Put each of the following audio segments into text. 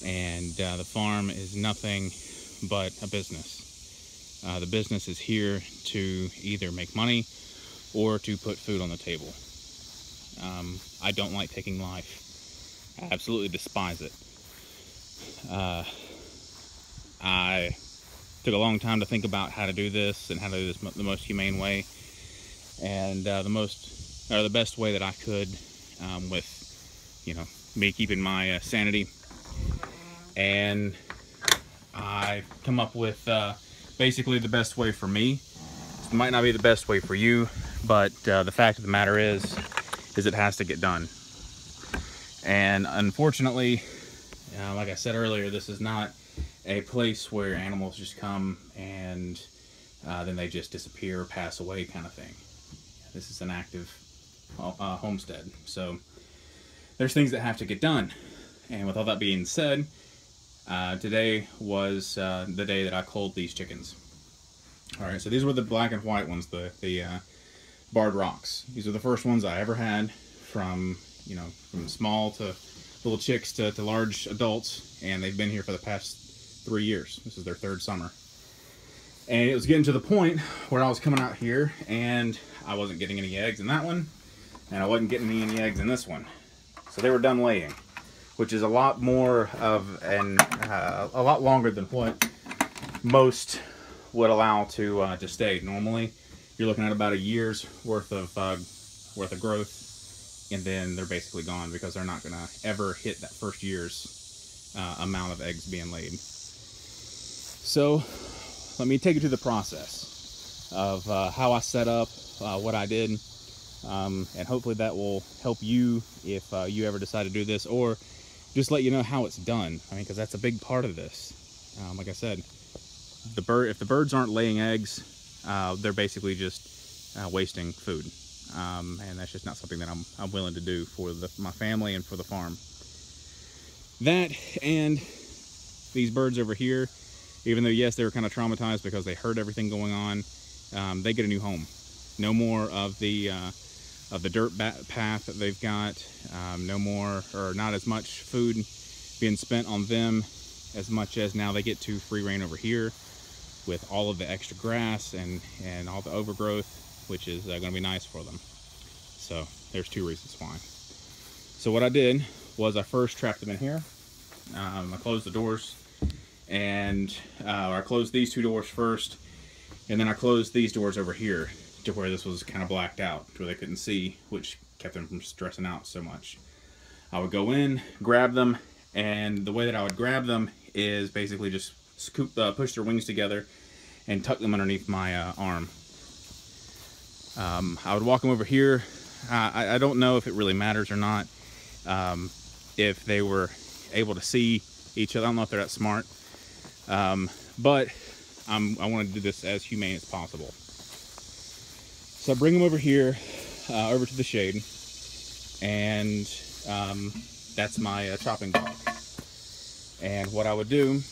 and the farm is nothing but a business. The business is here to either make money or to put food on the table. I don't like taking life. I absolutely despise it. I took a long time to think about how to do this and how to do this the most humane way, and the best way that I could, with, you know, me keeping my sanity. And I come up with basically the best way for me. It might not be the best way for you, but the fact of the matter is it has to get done. And unfortunately, like I said earlier, this is not a place where animals just come and then they just disappear or pass away kind of thing. This is an active homestead, so there's things that have to get done. And with all that being said, today was the day that I culled these chickens. Alright, so these were the black and white ones, the barred rocks. These are the first ones I ever had, from small to little chicks to large adults, and they've been here for the past 3 years. This is their third summer. And it was getting to the point where I was coming out here and I wasn't getting any eggs in that one, and I wasn't getting any eggs in this one. So they were done laying, which is a lot more of a lot longer than what most would allow to stay. Normally, you're looking at about a year's worth of growth, and then they're basically gone because they're not gonna ever hit that first year's amount of eggs being laid. So let me take you through the process of how I set up what I did, and hopefully that will help you if you ever decide to do this, or just let you know how it's done. I mean, because that's a big part of this. Like I said, if the birds aren't laying eggs, they're basically just wasting food, and that's just not something that I'm willing to do for my family and for the farm. That, and these birds over here, even though yes, they were kind of traumatized because they heard everything going on, they get a new home. No more of the dirt path that they've got. No more, or not as much food being spent on them as much as now they get to free reign over here with all of the extra grass and all the overgrowth, which is going to be nice for them. So there's two reasons why. So what I did was I first trapped them in here. I closed the doors, and I closed these two doors first, and then I closed these doors over here to where this was kind of blacked out, to where they couldn't see, which kept them from stressing out so much. I would go in, grab them, and the way that I would grab them is basically just push their wings together and tuck them underneath my arm. I would walk them over here. I don't know if it really matters or not, if they were able to see each other. I don't know if they're that smart, but I want to do this as humane as possible. So I bring them over here, over to the shade, and that's my chopping block. And what I would do,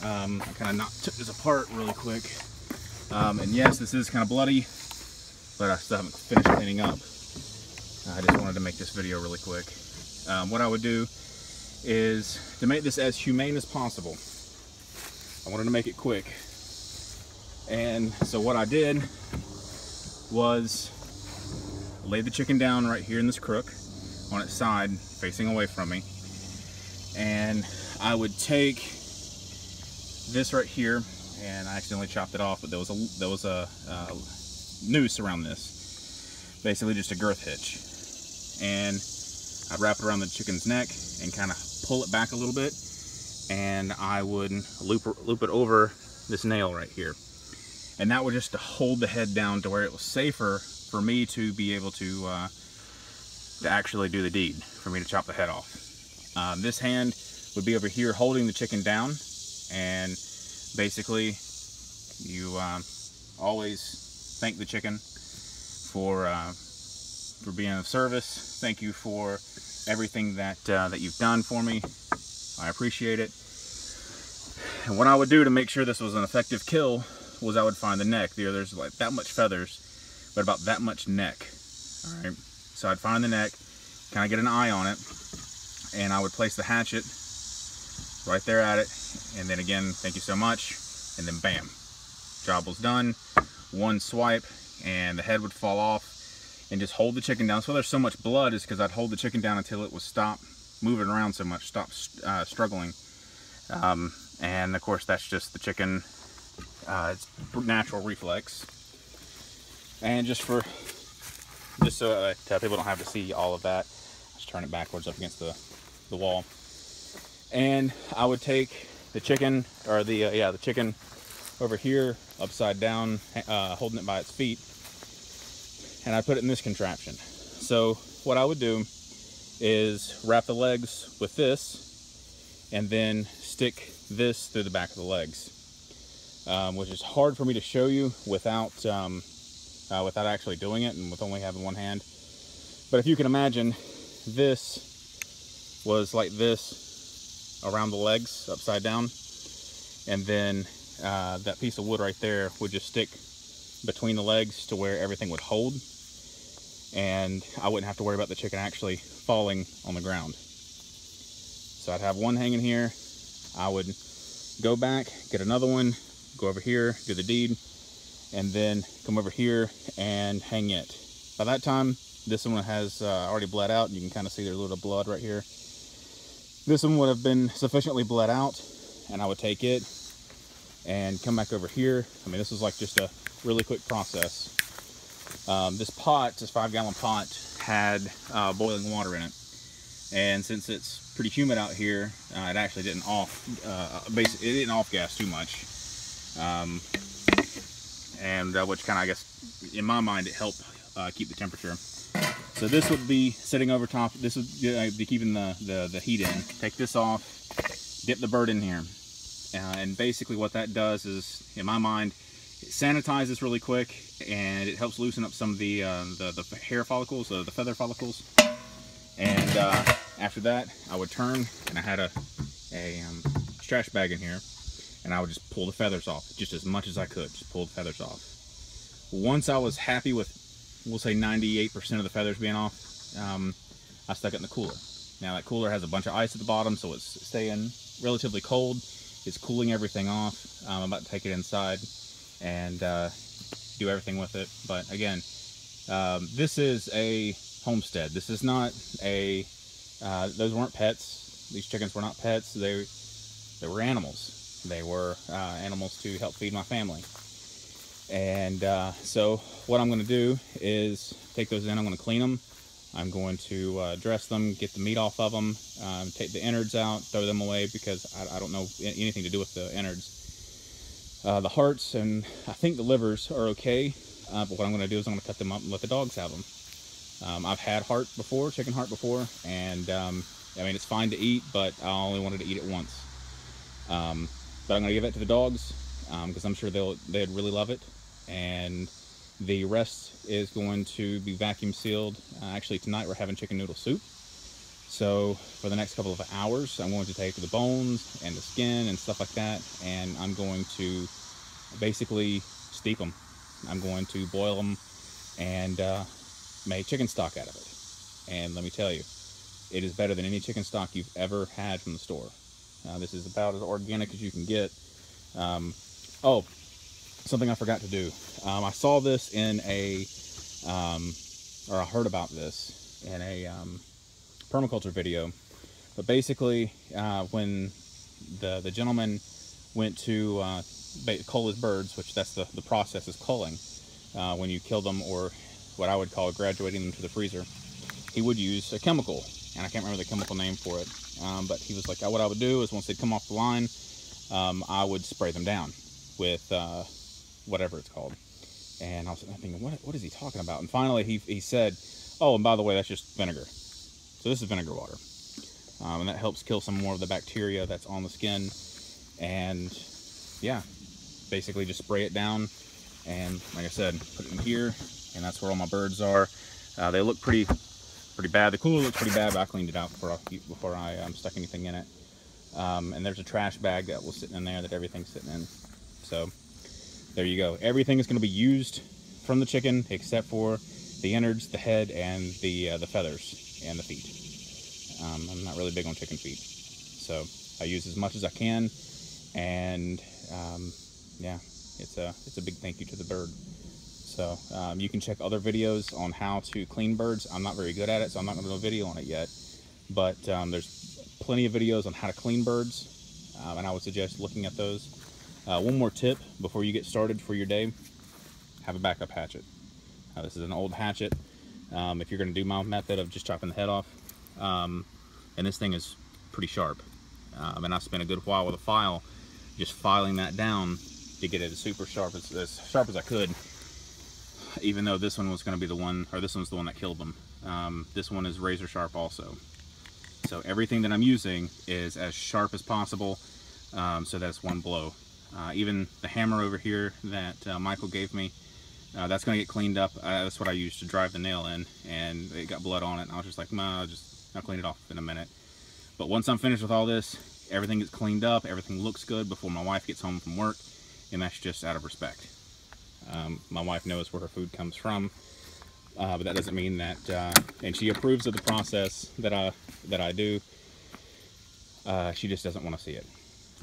I kind of took this apart really quick, and yes, this is kind of bloody, but I still haven't finished cleaning up. I just wanted to make this video really quick. What I would do is, to make this as humane as possible, I wanted to make it quick. And so what I did was lay the chicken down right here in this crook on its side facing away from me, and I would take this right here, and I accidentally chopped it off, but there was a noose around this, basically just a girth hitch, and I'd wrap it around the chicken's neck and kind of pull it back a little bit, and I would loop it over this nail right here. And that would just to hold the head down to where it was safer for me to be able to actually do the deed, for me to chop the head off. This hand would be over here holding the chicken down, and basically you always thank the chicken for being of service. Thank you for everything that you've done for me. I appreciate it. And what I would do to make sure this was an effective kill was I would find the neck. There's like that much feathers, but about that much neck. All right, so I'd find the neck, kind of get an eye on it, and I would place the hatchet right there at it. And then again, thank you so much. And then bam, job was done. One swipe and the head would fall off, and just hold the chicken down. So there's so much blood is because I'd hold the chicken down until it would stop moving around so much, stop struggling. And of course that's just the chicken, it's natural reflex. And just so that people don't have to see all of that, just turn it backwards up against the wall. And I would take the chicken, or the chicken over here upside down, holding it by its feet, and I put it in this contraption. So what I would do is wrap the legs with this and then stick this through the back of the legs, which is hard for me to show you without actually doing it and with only having one hand. But if you can imagine, this was like this around the legs upside down, and then that piece of wood right there would just stick between the legs to where everything would hold, and I wouldn't have to worry about the chicken actually falling on the ground. So I'd have one hanging here, I would go back, get another one, go over here, do the deed, and then come over here and hang it. By that time, this one has already bled out, and you can kind of see there's a little blood right here. This one would have been sufficiently bled out, and I would take it and come back over here. I mean, this is like just a really quick process. This pot, this 5-gallon pot, had boiling water in it, and since it's pretty humid out here, it actually didn't it didn't off gas too much, which kind of, I guess, in my mind, it helped keep the temperature. So this would be sitting over top. This would be keeping the heat in. Take this off, dip the bird in here. And basically what that does is, in my mind, it sanitizes really quick, and it helps loosen up some of the hair follicles, the feather follicles. And after that, I would turn, and I had a trash bag in here, and I would just pull the feathers off, just as much as I could, just pull the feathers off. Once I was happy with, we'll say 98% of the feathers being off, I stuck it in the cooler. Now that cooler has a bunch of ice at the bottom, so it's staying relatively cold. It's cooling everything off. I'm about to take it inside and do everything with it. But again, this is a homestead. This is not a, those weren't pets. These chickens were not pets. They were animals. They were animals to help feed my family. And so what I'm going to do is take those in. I'm going to clean them. I'm going to dress them, get the meat off of them, take the innards out, throw them away because I don't know anything to do with the innards. The hearts and I think the livers are okay, but what I'm going to do is I'm going to cut them up and let the dogs have them. I've had heart before, chicken heart before, and I mean, it's fine to eat, but I only wanted to eat it once. But I'm going to give it to the dogs because I'm sure they'd really love it. And the rest is going to be vacuum sealed. Actually, tonight we're having chicken noodle soup. So for the next couple of hours, I'm going to take the bones and the skin and stuff like that, and I'm going to basically steep them. I'm going to boil them and make chicken stock out of it. And let me tell you, it is better than any chicken stock you've ever had from the store. This is about as organic as you can get. Oh, something I forgot to do. I saw this in or I heard about this in a permaculture video. But basically, when the gentleman went to cull his birds, which that's the process is culling, when you kill them, or what I would call graduating them to the freezer, he would use a chemical, and I can't remember the chemical name for it. But he was like, what I would do is once they come off the line, I would spray them down with whatever it's called. And I was thinking, what is he talking about? And finally he said, oh, and by the way, that's just vinegar. So this is vinegar water. And that helps kill some more of the bacteria that's on the skin. And yeah, basically just spray it down. And like I said, put it in here, and that's where all my birds are. They look pretty bad. The cooler looks pretty bad, but I cleaned it out before I stuck anything in it. And there's a trash bag that was sitting in there that everything's sitting in. So there you go. Everything is going to be used from the chicken except for the innards, the head, and the feathers and the feet. I'm not really big on chicken feet. So I use as much as I can, and yeah, it's a big thank you to the bird. So you can check other videos on how to clean birds. I'm not very good at it, so I'm not going to do a video on it yet. But there's plenty of videos on how to clean birds, and I would suggest looking at those. One more tip before you get started for your day: have a backup hatchet. This is an old hatchet. If you're going to do my method of just chopping the head off, and this thing is pretty sharp, and I spent a good while with a file just filing that down to get it as super sharp as I could, even though this one was going to be the one, or this one's the one that killed them. This one is razor sharp also. So everything that I'm using is as sharp as possible, so that's one blow. Even the hammer over here that Michael gave me, that's going to get cleaned up. That's what I used to drive the nail in, and it got blood on it, and I was just like, nah, I'll clean it off in a minute. But once I'm finished with all this, everything gets cleaned up, everything looks good before my wife gets home from work, and that's just out of respect. My wife knows where her food comes from, but that doesn't mean that, and she approves of the process that I do. She just doesn't want to see it,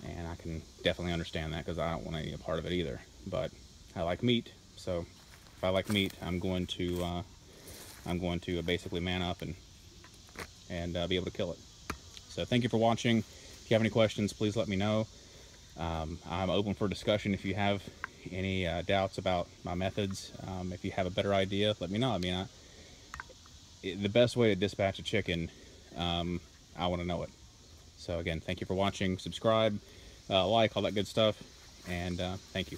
and I can definitely understand that, because I don't want any part of it either. But I like meat, so if I like meat, I'm going to basically man up and be able to kill it. So thank you for watching. If you have any questions, please let me know. I'm open for discussion. If you have any doubts about my methods, if you have a better idea, let me know. I mean, the best way to dispatch a chicken, I want to know it. So again, thank you for watching. Subscribe, like, all that good stuff, and thank you.